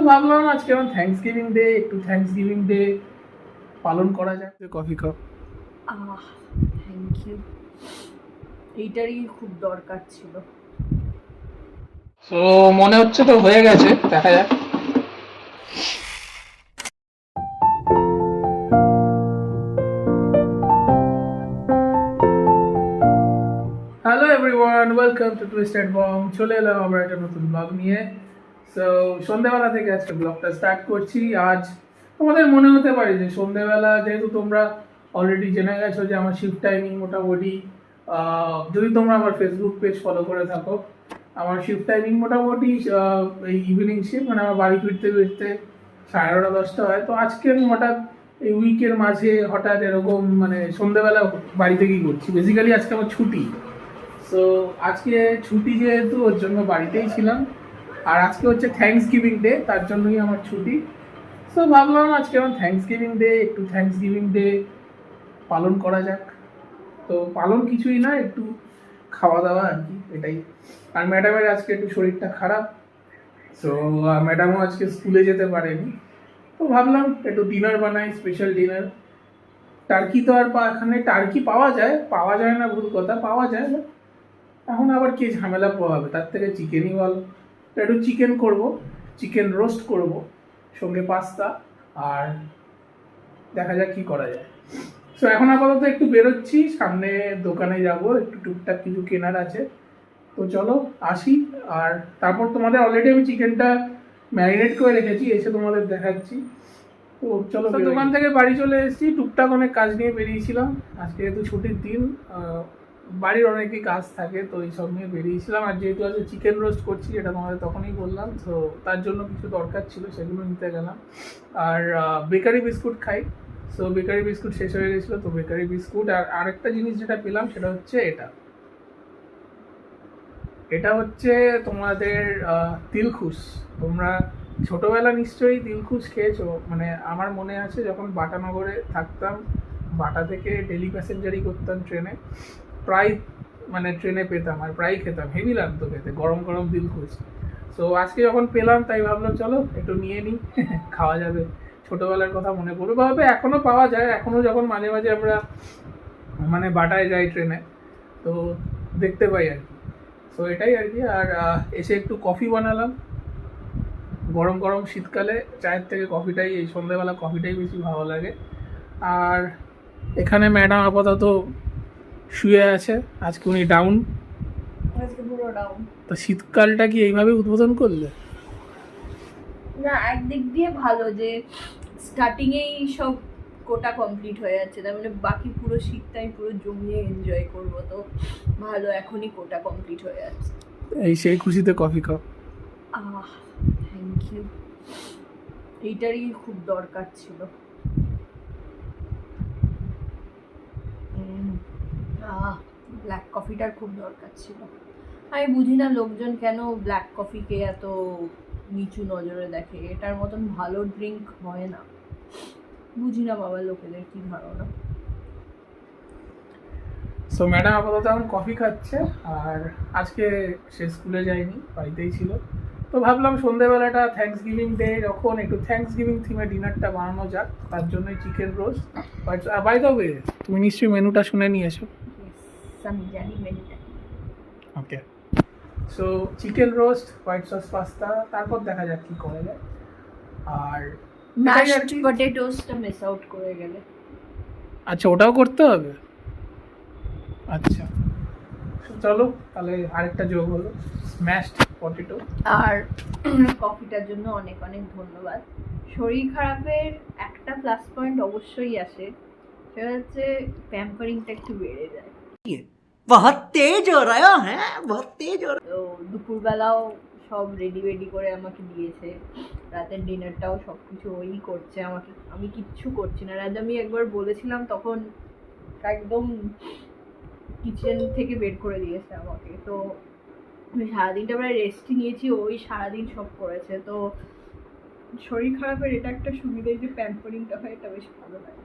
ভাবলাম আজকে আমার থ্যাঙ্কসগিভিং ডে, একটু থ্যাঙ্কসগিভিং ডে পালন করা যায়। Coffee cup. থ্যাংক ইউ, এইটারই খুব দরকার ছিল। তো মনে হচ্ছে তো হয়ে গেছে, দেখা যাক। Hello everyone, welcome to twisted Bong. চলে এলাম আমরা একটা নতুন ব্লগ নিয়ে। সো সন্ধ্যাবেলা থেকে আজকে ব্লগটা স্টার্ট করছি। আজ তোমাদের মনে হতে পারে যে সন্ধ্যাবেলা, যেহেতু তোমরা অলরেডি জেনে গেছো যে আমার শিফট টাইমিং মোটামুটি, যদি তোমরা আমার ফেসবুক পেজ ফলো করে থাকো, আমার শিফট টাইমিং মোটামুটি এই ইভিনিং শিফট, মানে আমার বাড়ি ফিরতে ফিরতে 11:30-10টা হয়। তো আজকে আমি হঠাৎ এই উইকের মাঝে হঠাৎ এরকম মানে সন্ধ্যাবেলা বাড়ি থেকেই করছি। বেসিক্যালি আজকে আমার ছুটি। সো আজকে ছুটি যেহেতু, ওর জন্য বাড়িতেই ছিলাম। আর আজকে হচ্ছে থ্যাঙ্কসগিভিং ডে, তার জন্যই আমার ছুটি। সো ভাবলাম আজকে আমার থ্যাঙ্কসগিভিং ডে, একটু থ্যাঙ্কসগিভিং ডে পালন করা যাক। তো পালন কিছুই না, একটু খাওয়া দাওয়া আর কি, এটাই। আর ম্যাডামের আজকে একটু শরীরটা খারাপ, সো ম্যাডামও আজকে স্কুলে যেতে পারেনি। তো ভাবলাম একটু ডিনার বানাই, স্পেশাল ডিনার। টার্কি তো আর এখানে টার্কি পাওয়া যায় না, ভুল কথা, পাওয়া যায় না। এখন আবার কে ঝামেলা পোহাবে, তার থেকে চিকেনই ভালো। তো একটু চিকেন করবো, চিকেন রোস্ট করব, সঙ্গে পাস্তা, আর দেখা যাক কি করা যায়। সো এখন আপাতত একটু বেরোচ্ছি, সামনে দোকানে যাব, একটু টুকটাক কিছু কেনার আছে। তো চলো আসি। আর তারপর তোমাদের অলরেডি আমি চিকেনটা ম্যারিনেট করে রেখেছি, এসে তোমাদের দেখাচ্ছি। তো চলো, দোকান থেকে বাড়ি চলে এসেছি, টুকটাক অনেক কাজ নিয়ে বেরিয়েছিলাম। আজকে যেহেতু ছুটির দিন, বাড়ির অনেকই কাজ থাকে, তো এইসব নিয়ে বেরিয়েছিলাম। আর যেহেতু আজকে চিকেন রোস্ট করছি, এটা তোমাদের তখনই বললাম, তো তার জন্য কিছু দরকার ছিল, সেগুলো নিতে গেলাম। আর বেকারি বিস্কুট খাই, সো বেকারি বিস্কুট শেষ হয়ে গেছিলো, তো বেকারি বিস্কুট। আর আরেকটা জিনিস যেটা পেলাম সেটা হচ্ছে এটা হচ্ছে তোমাদের দিলখুশ। তোমরা ছোটবেলা নিশ্চয়ই দিলখুশ খেয়েছো। মানে আমার মনে আছে, যখন বাটানগরে থাকতাম, বাটা থেকে ডেলি প্যাসেঞ্জারি করতাম ট্রেনে, প্রায় মানে ট্রেনে পেতাম আর প্রায় খেতাম, হেভি লাগতো খেতে, গরম গরম দিলখুশ। সো আজকে যখন পেলাম, তাই ভাবলাম চলো একটু নিয়ে নিই, খাওয়া যাবে। ছোটবেলার কথা মনে পড়বে, ভাবে এখনো পাওয়া যায়, এখনো যখন মাঝে মাঝে আমরা মানে বাটায় যাই ট্রেনে, তো দেখতে পাই আর কি। তো এটাই আর কি। আর এসে একটু কফি বানালাম, গরম গরম শীতকালে চায়ের থেকে কফিটাই, এই সন্ধ্যাবেলা কফিটাই বেশি ভালো লাগে। আর এখানে ম্যাডাম আপাতত শুয়ে আছে, আজকে উনি ডাউন। আজকে পুরো ডাউন। তো শীতকালটা কি এইভাবে উদ্বোধন করলে? না, একদিক দিয়ে ভালো যে স্টার্টিংয়েই সব কোটা কমপ্লিট হয়ে যাচ্ছে, তার মানে বাকি পুরো শীতটা আমি পুরো জমিয়ে এনজয় করবো। তো ভালো, এখনই কোটা কমপ্লিট হয়ে যাচ্ছে। এই সেই খুশিতে কফি কাপ। থ্যাংক ইউ, এইটারই খুব দরকার ছিল। ব্ল্যাক কফিটার খুব দরকার ছিল। আমি বুঝি না লোকজন কেন ব্ল্যাক কফিকে এত নিচু নজরে দেখে, এটার মতন ভালো ড্রিঙ্ক হয় না। বুঝি না বাবা, লোকেদের কি ধারণা। সো ম্যাডাম আপাতত এখন কফি খাচ্ছে। আর আজকে সে স্কুলে যায়নি, বাড়িতেই ছিল। তো ভাবলাম সন্ধ্যেবেলাটা থ্যাঙ্কসগিভিং ডে, যখন একটু থ্যাঙ্কসগিভিং থিমে ডিনারটা বানানো যাক, তার জন্যই chicken roast. By the way, তুমি নিশ্চয়ই মেনুটা শুনে নিয়েছো? আমি জানি মেনুটা। Okay, so chicken roast, white sauce pasta, তারপর দেখা যাক কি করা যায়। আর ম্যাশড পটেটোসটা মিস আউট করে গেলে। আচ্ছা, ওটাও করতে হবে। আচ্ছা চলো, তাহলে আরেকটা যোগ হলো, স্ম্যাশড পটেটো। আর কফিটার জন্য অনেক অনেক ধন্যবাদ। শরীর খারাপের একটা প্লাস পয়েন্ট অবশ্যই আসে, সেটা হচ্ছে প্যাম্পারিংটা একটু বেড়ে যায়। बहुत तेज हो रहा है, बहुत तेज हो रहा है। তো দুপুরবেলাও সব রেডি করে আমাকে দিয়েছে, রাতের ডিনারটাও সব কিছু ওই করছে আমাকে, আমি কিচ্ছু করছি না। আজ আমি একবার বলেছিলাম, তখন একদম কিচেন থেকে বের করে দিয়েছে আমাকে। তো আমি সারাদিনটা প্রায় রেস্টই নিয়েছি, ওই সারাদিন সব করেছে। তো শরীর খারাপের এটা একটা সুবিধা যে প্যাম্পারিংটা হয়, এটা বেশ ভালো লাগে।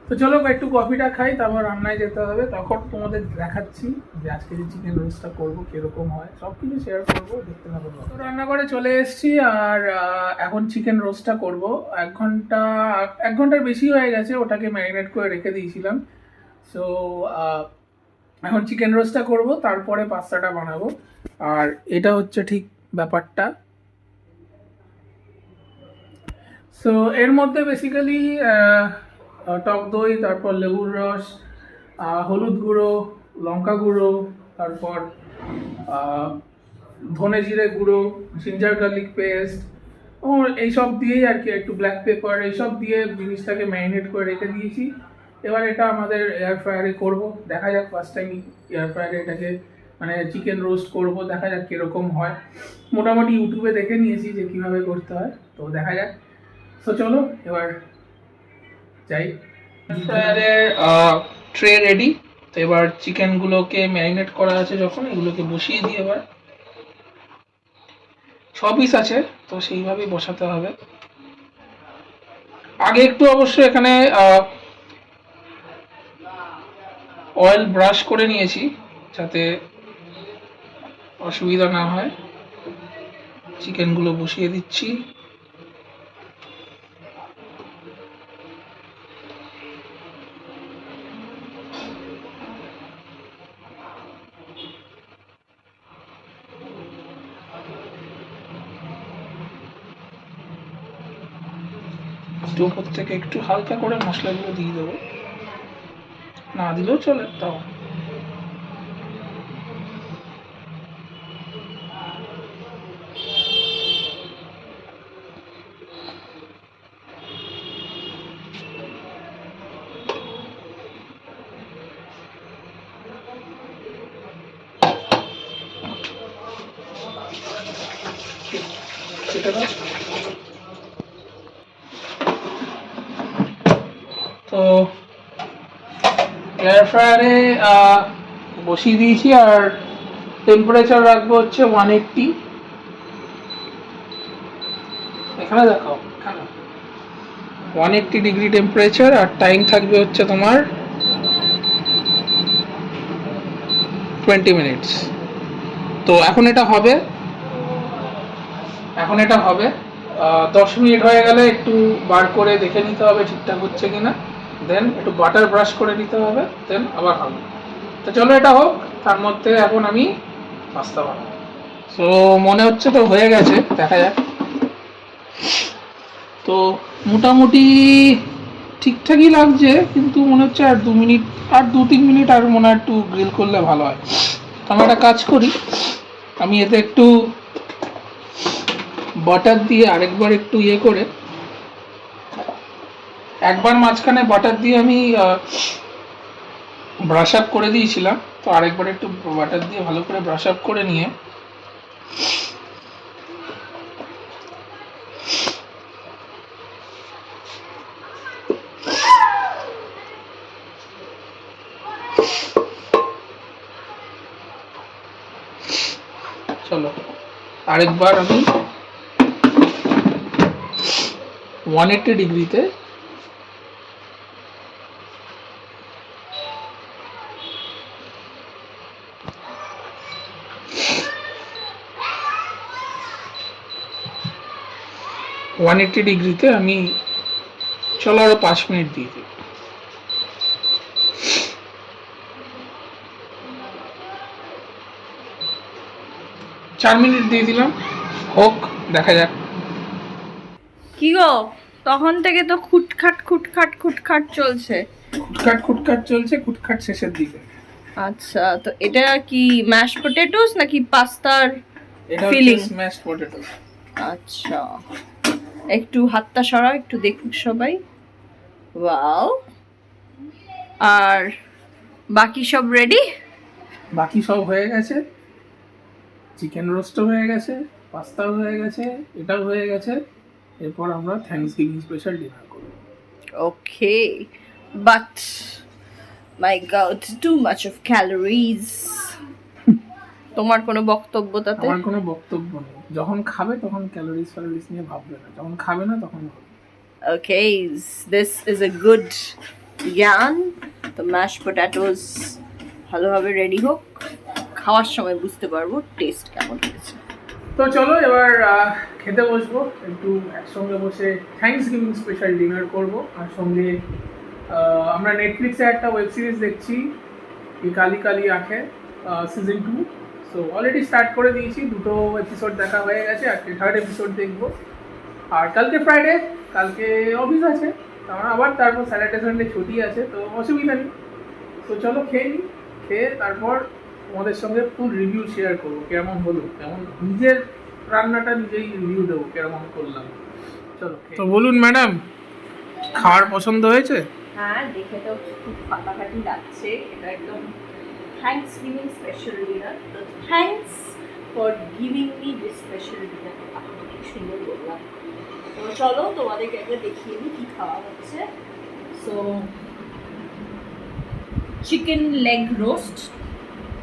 তো চলো একটু কফিটা খাই, তারপর রান্নায় যেতে হবে। তখন তোমাদের দেখাচ্ছি যে আজকে যে চিকেন রোস্টটা করবো কিরকম হয়, সব কিছু শেয়ার করবো, দেখতে থাকো। তো রান্না করে চলে এসেছি, আর এখন চিকেন রোস্টটা করব। 1 ঘন্টার বেশি হয়ে গেছে, ওটাকে ম্যারিনেট করে রেখে দিয়েছিলাম। সো এখন চিকেন রোস্টটা করব, তারপরে পাস্তাটা বানাবো। আর এটা হচ্ছে ঠিক ব্যাপারটা। সো এর মধ্যে বেসিক্যালি টক দই, তারপর লেবুর রস, হলুদ গুঁড়ো, লঙ্কা গুঁড়ো, তারপর ধনে জিরে গুঁড়ো, জিঞ্জার গার্লিক পেস্ট, ও এইসব দিয়েই আর কি, একটু ব্ল্যাক পেপার, এইসব দিয়ে জিনিসটাকে ম্যারিনেট করে রেখে দিয়েছি। এবার এটা আমাদের এয়ার ফ্রায়ারে করবো, দেখা যাক। ফার্স্ট টাইম এয়ার ফ্রায়ারে এটাকে মানে চিকেন রোস্ট করব, দেখা যাক কীরকম হয়। মোটামুটি ইউটিউবে দেখে নিয়েছি যে কীভাবে করতে হয়, তো দেখা যাক। তো চলো এবার যাই। ফ্রায়ারের ট্রে রেডি। তো এবার চিকেনগুলোকে ম্যারিনেট করা আছে যখন, এগুলোকে বসিয়ে দিই। এবার 6 পিস আছে, তো সেইভাবেই বসাতে হবে। আগে একটু অবশ্য এখানে অয়েল ব্রাশ করে নিয়েছি, যাতে অসুবিধা না হয়। চিকেনগুলো বসিয়ে দিচ্ছি। একটু উপর থেকে একটু হালকা করে মশলাগুলো দিয়ে দেবো, না দিলেও চলে তাও। তো এয়ার ফ্রায়ারে বসিয়ে দিয়েছি, আর টেম্পারেচার রাখবো হচ্ছে 180। এখানে দেখাও, এখানে 180 ডিগ্রি টেম্পারেচার, আর টাইম থাকবে হচ্ছে তোমার 20 মিনিটস। তো এখন এটা হবে 10 মিনিট হয়ে গেলে একটু বার করে দেখে নিতে হবে ঠিকঠাক হচ্ছে কিনা, দেন একটু বাটার ব্রাশ করে নিতে হবে, দেন আবার হবে। তো চলো এটা হোক, তার মধ্যে এখন আমি পাস্তা বানাবো। সো মনে হচ্ছে তো হয়ে গেছে, দেখা যাক। তো মোটামুটি ঠিকঠাকই লাগছে, কিন্তু মনে হচ্ছে আর 2 মিনিট, আর 2-3 মিনিট আর মনে হয় একটু গ্রিল করলে ভালো হয়। তো আমি একটা কাজ করি, আমি এতে একটু বাটার দিয়ে আরেকবার একটু ইয়ে করে, একবার মাঝখানে বাটার দিয়ে আমি ব্রাশ আপ করে দিয়েছিলাম, তো আরেকবার একটু বাটার দিয়ে ভালো করে ব্রাশ আপ করে নিয়ে চলো আরেকবার আমি 180 ডিগ্রিতে আমি, চলো আরো 5 মিনিট দিয়ে দিই। 4 মিনিট দিয়ে দিলাম, হোক, দেখা যাক। কি গো, তখন থেকে তো খুটখাট খুটখাট খুটখাট চলছে। খুটখাট চলছে, খুটখাট শেষের দিকে। আচ্ছা, তো এটা কি ম্যাশ পটেটোস নাকি পাস্তার এটা ফিলিং? হচ্ছে স্ম্যাশ পটেটো। আচ্ছা, একটু হাতটা সরাও, একটু দেখুক সবাই। ওয়াও। আর বাকি সব রেডি? বাকি সব হয়ে গেছে, চিকেন রোস্টও হয়ে গেছে, পাস্তাও হয়ে গেছে, এটাও হয়ে গেছে। এরপর আমরা থ্যাঙ্কসগিভিং স্পেশাল ডিনার করব। Okay, but my God, too much of calories. তোমার কোনো বক্তব্য তাতে? আমার কোনো বক্তব্য নেই, যখন খাবে তখন ক্যালোরিজ নিয়ে ভাববে না, যখন খাবে না তখন ভাববে। Okay, this is a good জ্ঞান। তো ম্যাশ পটেটোস ভালোভাবে রেডি হোক, খাওয়ার সময় বুঝতে পারবো টেস্ট কেমন হয়েছে। তো চলো এবার খেতে বসবো, একটু একসঙ্গে বসে থ্যাঙ্কস গিভিং স্পেশাল ডিনার করব। আর সঙ্গে আমরা নেটফ্লিক্সে একটা ওয়েব সিরিজ দেখছি, এই কালি কালি আঁখে সিজন 2। সো অলরেডি স্টার্ট করে দিয়েছি, 2টো এপিসোড দেখা হয়ে গেছে, আজকে 3rd এপিসোড দেখবো। আর কালকে ফ্রাইডে, কালকে অফিস আছে, আবার তারপর স্যাটারডে সানডে ছুটি আছে, তো অসুবিধা নেই। তো চলো খেয়ে নিই, খেয়ে তারপর তোমাদের সঙ্গে ফুল রিভিউ শেয়ার করবো কেমন হলো, কেমন নিজের রান্নাটা নিজেই রিভিউ দেবো কেমন করলাম। চলো তো বলুন ম্যাডাম, খাওয়ার পছন্দ হয়েছে? হ্যাঁ, দেখে তো খুব ফাটাফাটি লাগছে। এটা একদম থ্যাঙ্কস গিভিং স্পেশাল ডিনার। তো thanks for giving me this special dinner. আপনি কি সুন্দর বললাম। তো চলো তোমাদেরকে একবার দেখিয়ে দিই কী খাওয়া হচ্ছে। So chicken leg roast,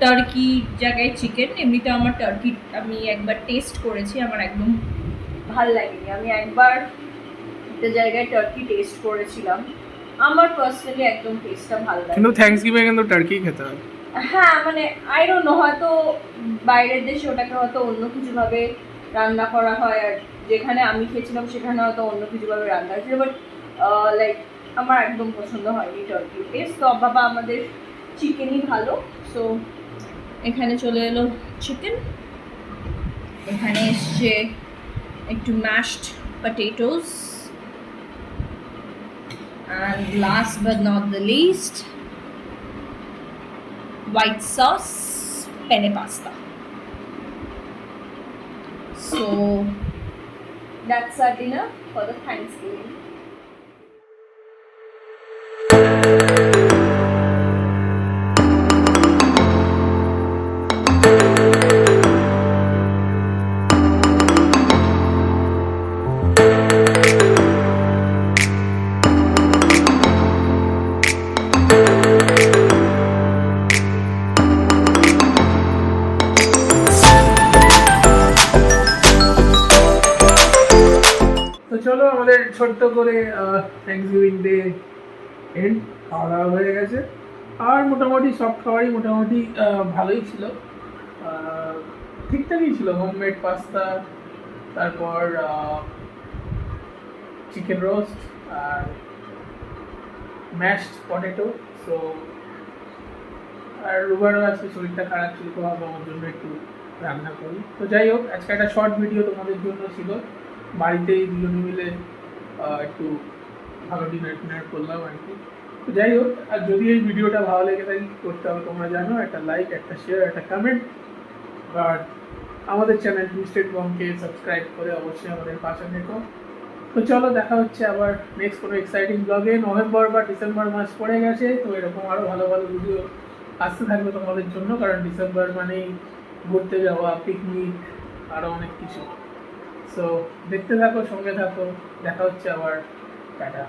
turkey জায়গায় চিকেন। এমনিতে আমার টার্কি আমি একবার টেস্ট করেছি, আমার একদম ভাল লাগেনি। আমি একবার একটা জায়গায় টার্কি টেস্ট করেছিলাম, আমার পার্সোনালি একদম টেস্টটা ভালো লাগে। কিন্তু থ্যাঙ্কস গিভিং কিন্তু টার্কি খেতে হয়। হ্যাঁ, মানে আই ডোন্ট নো, হয়তো বাইরের দেশে ওটাকে হয়তো অন্য কিছুভাবে রান্না করা হয়, আর যেখানে আমি খেয়েছিলাম সেখানে হয়তো অন্য কিছুভাবে রান্না হয়েছিল। বাট লাইক আমার একদম পছন্দ হয়নি টার্কি টেস্ট। তো বাবা আমাদের চিকেনই ভালো। সো এখানে চলে এলো চিকেন, এখানে এসছে একটু mashed potatoes, and last but not the least, white sauce penne pasta. So that's our dinner for the Thanksgiving. তো চলো আমাদের ছোট্ট করে থ্যাঙ্কস গিভিং ডে এন্ড, খাওয়া দাওয়া হয়ে গেছে। আর মোটামুটি সব খাবারই মোটামুটি ভালোই ছিল, ঠিকঠাকই ছিল। হোমমেড পাস্তা, তারপর চিকেন রোস্ট আর ম্যাশড পটেটো। সো আর রুবারও আজকে শরীরটা খারাপ ছিল, তো ভাবলাম আমার জন্য একটু রান্না করি। তো যাই হোক, আজকে একটা শর্ট ভিডিও তোমাদের জন্য ছিল, বাড়িতেই দুজনে মিলে একটু ভালো ডিনার করলাম আর কি। তো যাই হোক, আর যদি এই ভিডিওটা ভালো লেগে থাকে কী করতে হবে তোমরা জানো, একটা লাইক, একটা শেয়ার, একটা কমেন্ট, আর আমাদের চ্যানেল টুইস্টেড বংকে সাবস্ক্রাইব করে অবশ্যই আমাদের পাশে থেকো। তো চলো দেখা হচ্ছে আবার নেক্সট কোনো এক্সাইটিং ব্লগে। নভেম্বর বা ডিসেম্বর মাস পড়ে গেছে, তো এরকম আরও ভালো ভালো ভিডিও আসতে থাকবে তোমাদের জন্য, কারণ ডিসেম্বর মানেই ঘুরতে যাওয়া, পিকনিক, আরও অনেক কিছু। সো দেখতে থাকো, সঙ্গে থাকো, দেখা হচ্ছে আবার, টাটা।